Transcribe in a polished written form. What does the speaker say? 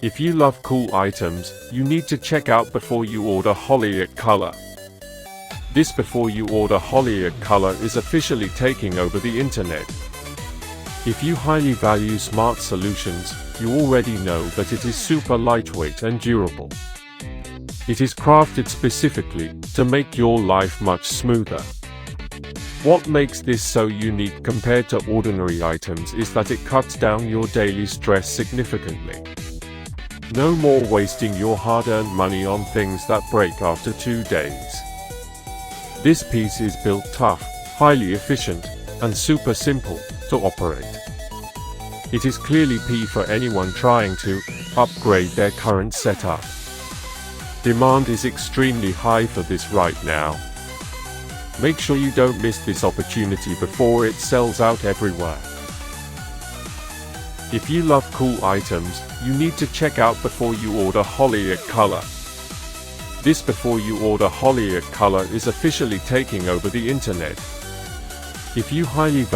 If you love cool items, you need to check out Before You Order Holyiot color. This Before You Order Holyiot color is officially taking over the internet. If you highly value smart solutions, you already know that it is super lightweight and durable. It is crafted specifically to make your life much smoother. What makes this so unique compared to ordinary items is that it cuts down your daily stress significantly. No more wasting your hard-earned money on things that break after 2 days. This piece is built tough, highly efficient, and super simple to operate. It is clearly P for anyone trying to upgrade their current setup. Demand is extremely high for this right now. Make sure you don't miss this opportunity before it sells out everywhere. If you love cool items, you need to check out Before You Order Holyiot color. This Before You Order Holyiot color is officially taking over the internet. If you highly value